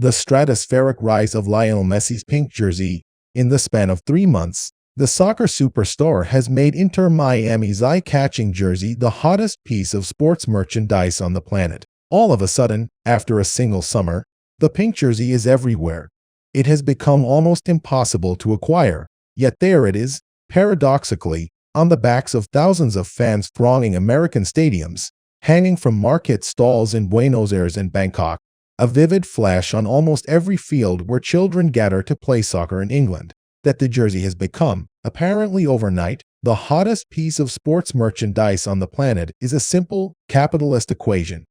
The stratospheric rise of Lionel Messi's pink jersey. In the span of 3 months, the soccer superstar has made Inter Miami's eye-catching jersey the hottest piece of sports merchandise on the planet. All of a sudden, after a single summer, the pink jersey is everywhere. It has become almost impossible to acquire, yet there it is, paradoxically, on the backs of thousands of fans thronging American stadiums, hanging from market stalls in Buenos Aires and Bangkok, a vivid flash on almost every field where children gather to play soccer in England. That the jersey has become, apparently overnight, the hottest piece of sports merchandise on the planet is a simple, capitalist equation.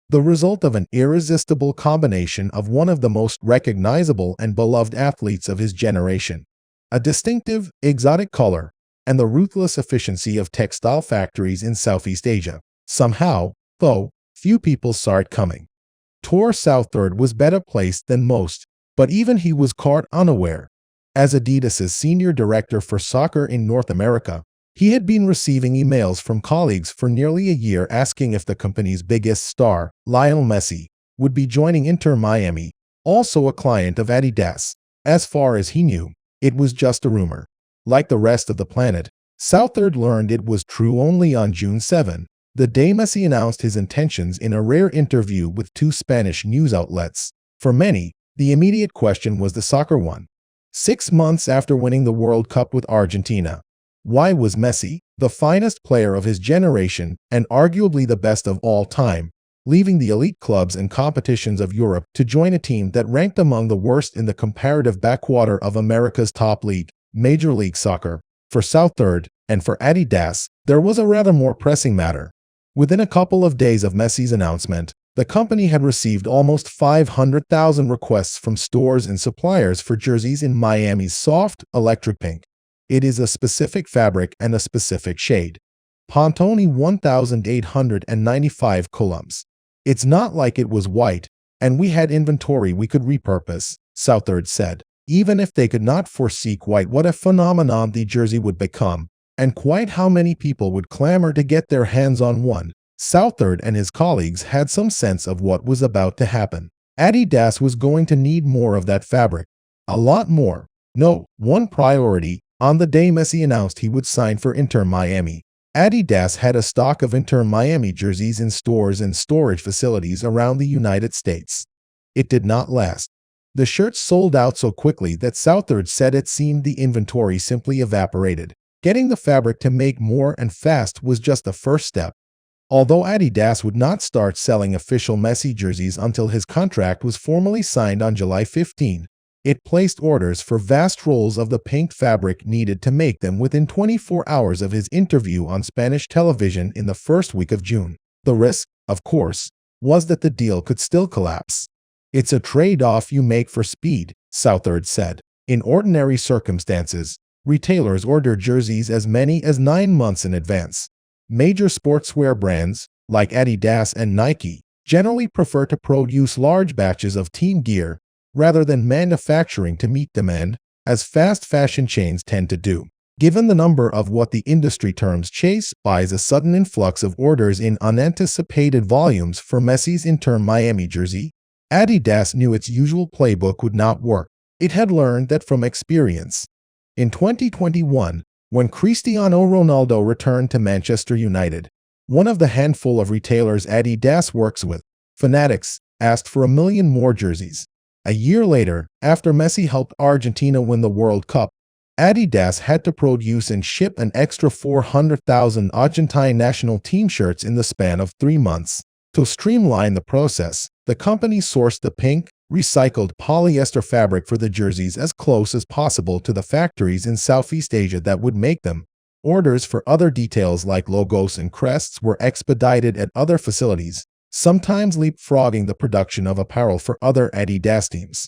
The result of an irresistible combination of one of the most recognizable and beloved athletes of his generation, a distinctive, exotic color, and the ruthless efficiency of textile factories in Southeast Asia. Somehow, though, few people saw it coming. Tor Southard was better placed than most, but even he was caught unaware. As Adidas's senior director for soccer in North America, he had been receiving emails from colleagues for nearly a year asking if the company's biggest star, Lionel Messi, would be joining Inter Miami, also a client of Adidas. As far as he knew, it was just a rumor. Like the rest of the planet, Southard learned it was true only on June 7, the day Messi announced his intentions in a rare interview with 2 Spanish news outlets. For many, the immediate question was the soccer one. 6 months after winning the World Cup with Argentina, why was Messi, the finest player of his generation and arguably the best of all time, leaving the elite clubs and competitions of Europe to join a team that ranked among the worst in the comparative backwater of America's top league, Major League Soccer? For Southard and for Adidas, there was a rather more pressing matter. Within a couple of days of Messi's announcement, the company had received almost 500,000 requests from stores and suppliers for jerseys in Miami's soft, electric pink. It is a specific fabric and a specific shade. Pantone 1,895 columns. It's not like it was white, and we had inventory we could repurpose, Southard said. Even if they could not foresee quite what a phenomenon the jersey would become, and quite how many people would clamor to get their hands on one, Southard and his colleagues had some sense of what was about to happen. Adidas was going to need more of that fabric. A lot more. No, one priority. On the day Messi announced he would sign for Inter Miami, Adidas had a stock of Inter Miami jerseys in stores and storage facilities around the United States. It did not last. The shirts sold out so quickly that Southard said it seemed the inventory simply evaporated. Getting the fabric to make more and fast was just the first step. Although Adidas would not start selling official Messi jerseys until his contract was formally signed on July 15, it placed orders for vast rolls of the pink fabric needed to make them within 24 hours of his interview on Spanish television in the first week of June. The risk, of course, was that the deal could still collapse. It's a trade-off you make for speed, Southard said. In ordinary circumstances, retailers order jerseys as many as 9 months in advance. Major sportswear brands, like Adidas and Nike, generally prefer to produce large batches of team gear rather than manufacturing to meet demand, as fast fashion chains tend to do. Given the number of what the industry terms chase buys, a sudden influx of orders in unanticipated volumes for Messi's Inter Miami jersey, Adidas knew its usual playbook would not work. It had learned that from experience. In 2021, when Cristiano Ronaldo returned to Manchester United, one of the handful of retailers Adidas works with, Fanatics, asked for 1 million more jerseys. A year later, after Messi helped Argentina win the World Cup, Adidas had to produce and ship an extra 400,000 Argentine national team shirts in the span of 3 months. To streamline the process, the company sourced the pink, recycled polyester fabric for the jerseys as close as possible to the factories in Southeast Asia that would make them. Orders for other details like logos and crests were expedited at other facilities, sometimes leapfrogging the production of apparel for other Adidas teams.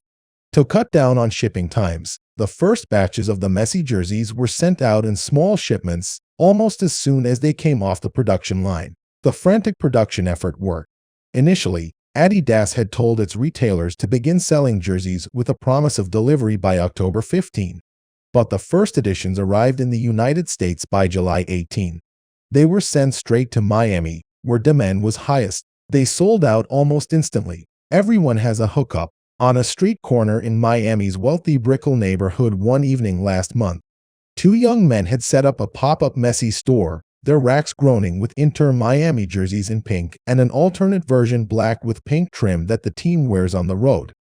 To cut down on shipping times, the first batches of the Messi jerseys were sent out in small shipments almost as soon as they came off the production line. The frantic production effort worked. Initially, Adidas had told its retailers to begin selling jerseys with a promise of delivery by October 15. But the first editions arrived in the United States by July 18. They were sent straight to Miami, where demand was highest. They sold out almost instantly. Everyone has a hookup, On a street corner in Miami's wealthy Brickell neighborhood one evening last month, two young men had set up a pop-up Messi store, their racks groaning with Inter Miami jerseys in pink and an alternate version black with pink trim that the team wears on the road.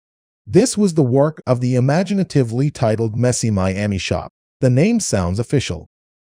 This was the work of the imaginatively titled Messi Miami Shop. The name sounds official.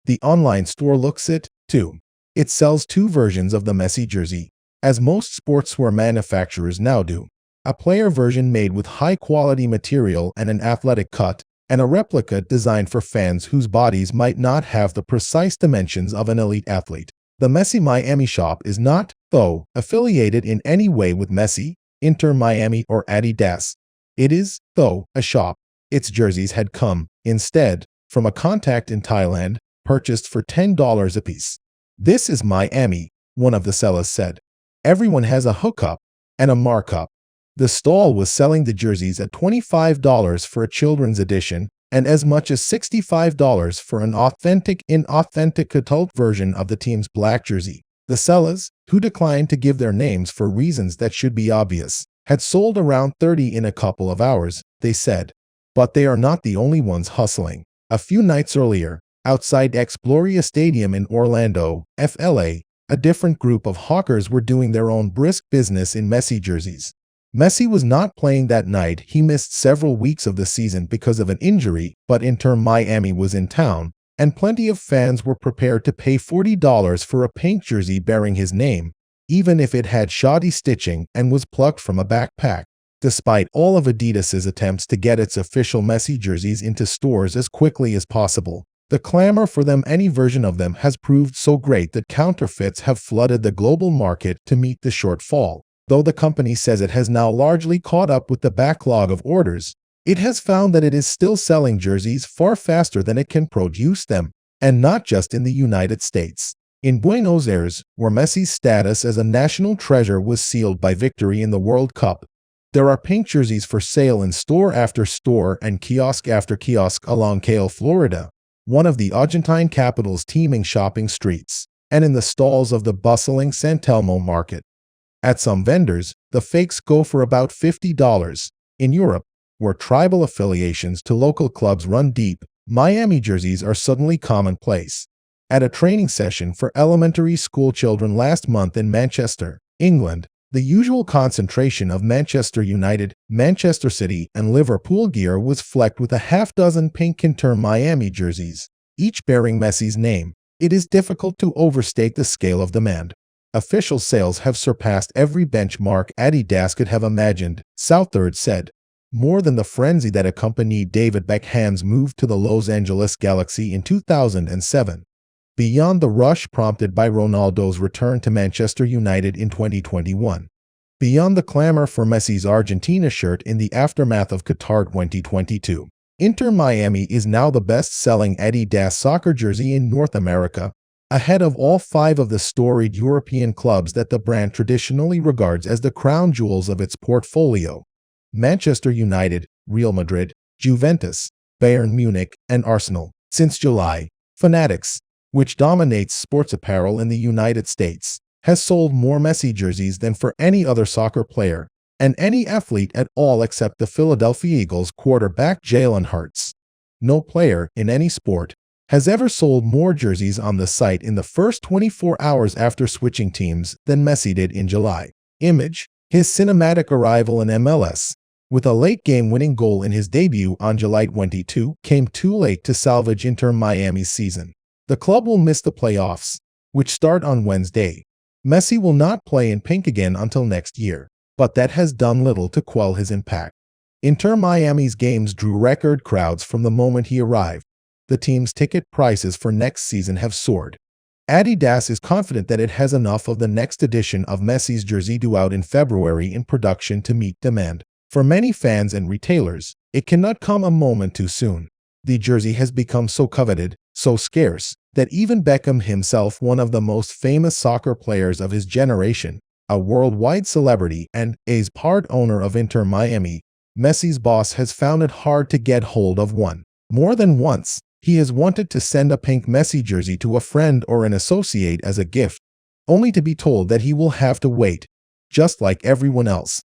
The online store looks it, too. It sells two versions of the Messi jersey, as most sportswear manufacturers now do. A player version made with high-quality material and an athletic cut, and a replica designed for fans whose bodies might not have the precise dimensions of an elite athlete. The Messi Miami Shop is not, though, affiliated in any way with Messi, Inter Miami, or Adidas. It is, though, a shop. Its jerseys had come, instead, from a contact in Thailand, purchased for $10 apiece. "This is Miami," one of the sellers said. "Everyone has a hookup and a markup." The stall was selling the jerseys at $25 for a children's edition and as much as $65 for an authentic adult version of the team's black jersey. The sellers, who declined to give their names for reasons that should be obvious, had sold around 30 in a couple of hours, they said. But they are not the only ones hustling. A few nights earlier, outside Exploria Stadium in Orlando, FLA, a different group of hawkers were doing their own brisk business in Messi jerseys. Messi was not playing that night. He missed several weeks of the season because of an injury, but Inter Miami was in town, and plenty of fans were prepared to pay $40 for a pink jersey bearing his name, even if it had shoddy stitching and was plucked from a backpack. Despite all of Adidas's attempts to get its official Messi jerseys into stores as quickly as possible, the clamor for them, any version of them, has proved so great that counterfeits have flooded the global market to meet the shortfall. Though the company says it has now largely caught up with the backlog of orders, it has found that it is still selling jerseys far faster than it can produce them, and not just in the United States. In Buenos Aires, where Messi's status as a national treasure was sealed by victory in the World Cup, there are pink jerseys for sale in store after store and kiosk after kiosk along Cale, Florida, one of the Argentine capital's teeming shopping streets, and in the stalls of the bustling San Telmo market. At some vendors, the fakes go for about $50. In Europe, where tribal affiliations to local clubs run deep, Miami jerseys are suddenly commonplace. At a training session for elementary school children last month in Manchester, England, the usual concentration of Manchester United, Manchester City, and Liverpool gear was flecked with a half-dozen pink Inter Miami jerseys, each bearing Messi's name. It is difficult to overstate the scale of demand. Official sales have surpassed every benchmark Adidas could have imagined, Southard said. More than the frenzy that accompanied David Beckham's move to the Los Angeles Galaxy in 2007. Beyond the rush prompted by Ronaldo's return to Manchester United in 2021. Beyond the clamor for Messi's Argentina shirt in the aftermath of Qatar 2022. Inter Miami is now the best-selling Adidas soccer jersey in North America, ahead of all 5 of the storied European clubs that the brand traditionally regards as the crown jewels of its portfolio: Manchester United, Real Madrid, Juventus, Bayern Munich, and Arsenal. Since July, Fanatics, which dominates sports apparel in the United States, has sold more Messi jerseys than for any other soccer player, and any athlete at all except the Philadelphia Eagles quarterback Jalen Hurts. No player in any sport has ever sold more jerseys on the site in the first 24 hours after switching teams than Messi did in July. Image: his cinematic arrival in MLS, with a late-game winning goal in his debut on July 22, came too late to salvage Inter Miami's season. The club will miss the playoffs, which start on Wednesday. Messi will not play in pink again until next year, but that has done little to quell his impact. Inter Miami's games drew record crowds from the moment he arrived. The team's ticket prices for next season have soared. Adidas is confident that it has enough of the next edition of Messi's jersey due out in February in production to meet demand. For many fans and retailers, it cannot come a moment too soon. The jersey has become so coveted, so scarce, that even Beckham himself, one of the most famous soccer players of his generation, a worldwide celebrity and as part owner of Inter Miami, Messi's boss, has found it hard to get hold of one. More than once, he has wanted to send a pink Messi jersey to a friend or an associate as a gift, only to be told that he will have to wait, just like everyone else.